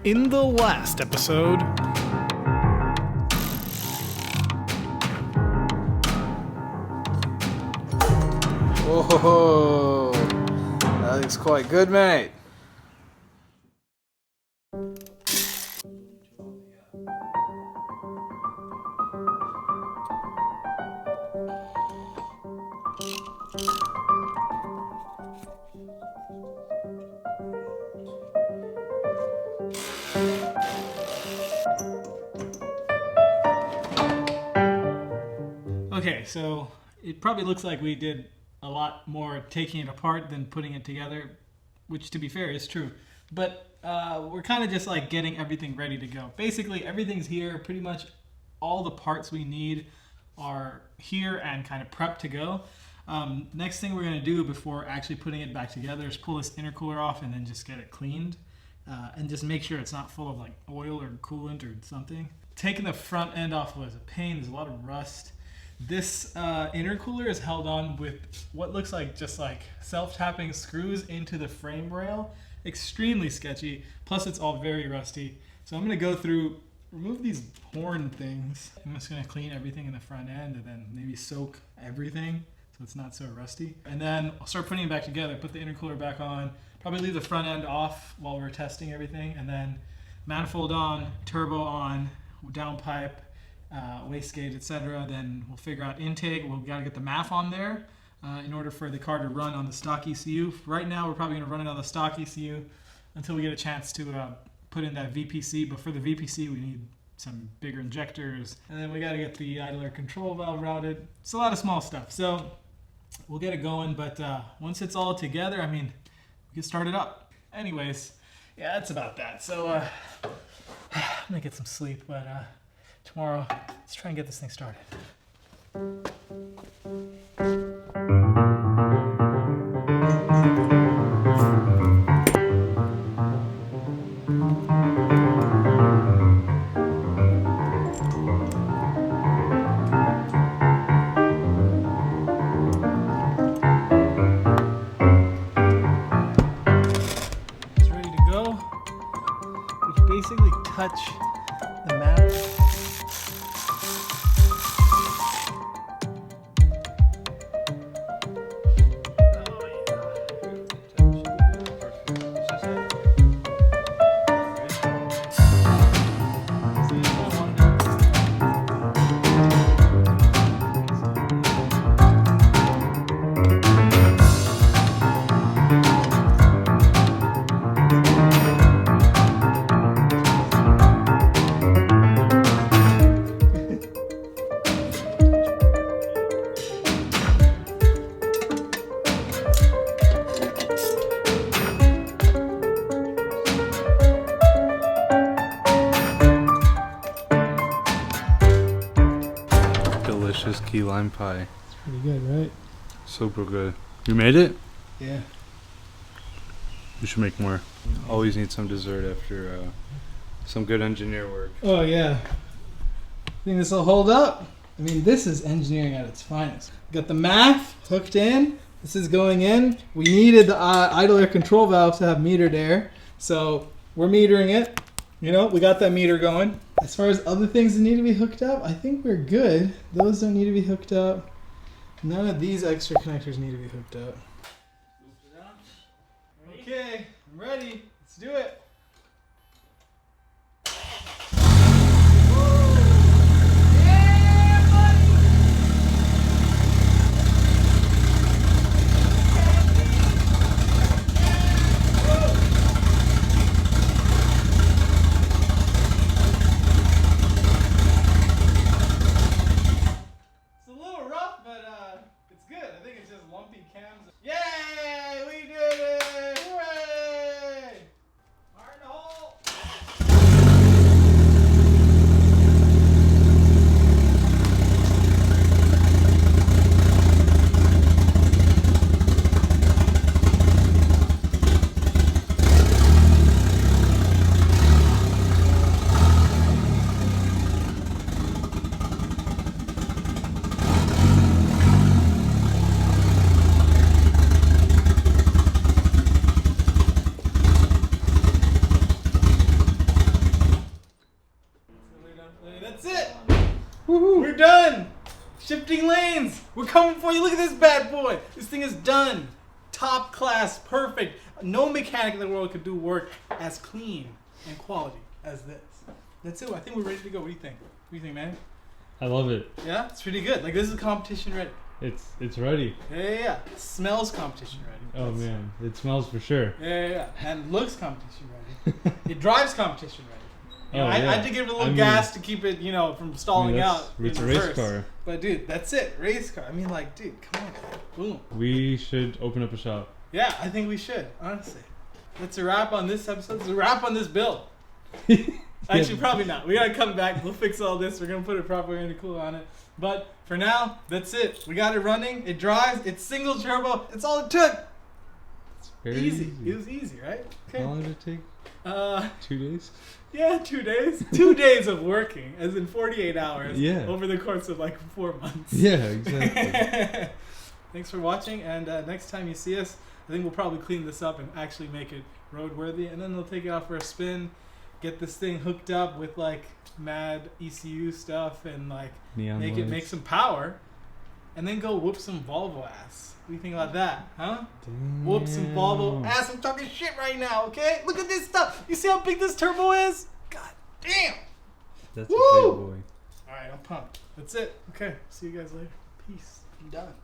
In the last episode, whoa, that looks quite good, mate. okay, so it probably looks like we did a lot more taking it apart than putting it together, which to be fair is true. But we're kind of just like getting everything ready to go. Basically, everything's here. Pretty much all the parts we need are here and kind of prepped to go. Next thing we're going to do before actually putting it back together is pull this intercooler off and then just get it cleaned. And just make sure it's not full of like oil or coolant or something. Taking the front end off was a pain. There's a lot of rust. This intercooler is held on with what looks like just like self-tapping screws into the frame rail. Extremely sketchy. Plus it's all very rusty. So I'm going to go through, remove these horn things. I'm just going to clean everything in the front end and then maybe soak everything so it's not so rusty. And then I'll start putting it back together, put the intercooler back on, probably leave the front end off while we're testing everything, and then manifold on, turbo on, downpipe, wastegate, etc. Then we'll figure out intake. We've got to get the MAF on there in order for the car to run on the stock ECU. Right now, we're probably going to run it on the stock ECU until we get a chance to put in that VPC. But for the VPC, we need some bigger injectors. And then we got to get the idle air control valve routed. It's a lot of small stuff. So we'll get it going. But once it's all together, I mean, we can start it up. Anyways, yeah, that's about that. So I'm going to get some sleep. But tomorrow, let's try and get this thing started. It's ready to go. We can basically touch the map. Delicious key lime pie. It's pretty good, right? Super good. You made it? Yeah. We should make more. Always need some dessert after some good engineer work. Oh, yeah. Think this will hold up? I mean, this is engineering at its finest. Got the MAF hooked in. This is going in. We needed the idle air control valve to have metered air. So we're metering it. You know, we got that meter going. As far as other things that need to be hooked up, I think we're good. Those don't need to be hooked up. None of these extra connectors need to be hooked up. Okay, I'm ready. Let's do it. Yay! We did it! Hooray! done. Shifting lanes. We're coming for you. Look at this bad boy. This thing is done. Top class, perfect. No mechanic in the world could do work as clean and quality as this. That's it. I think we're ready to go. What do you think? What do you think, man? I love it. Yeah, it's pretty good. Like, this is competition ready. It's ready. Yeah. It smells competition ready. Oh man, it smells for sure. Yeah. And looks competition ready. It drives competition ready. You know, Oh, I yeah. had to give it a little gas to keep it, from stalling out. It's in a race reverse. car. But dude, that's it. Race car. I mean, like, dude, come on. Boom. We should open up a shop. Yeah, I think we should, honestly. That's a wrap on this episode. It's a wrap on this build. Actually, probably not. We gotta come back. We'll fix all this. We're gonna put a proper intercooler on it. But for now, that's it. We got it running. It drives. It's single turbo. It's all it took. It's very Easy. It was easy, right? Okay. How long did it take? 2 days? Yeah, 2 days. 2 days of working, as in 48 hours. Yeah. Over the course of like 4 months. Yeah, exactly. Thanks for watching, and next time you see us, I think we'll probably clean this up and actually make it roadworthy, and then we'll take it out for a spin, get this thing hooked up with like mad ECU stuff, and like Neon make lights. some power, and then go whoop some Volvo ass. What do you think about that, huh? Damn. Whoop some Volvo ass. I'm talking shit right now, okay? Look at this stuff. You see how big this turbo is? God damn. That's Woo! a big boy. All right, I'm pumped. That's it. Okay, see you guys later. Peace. I'm done.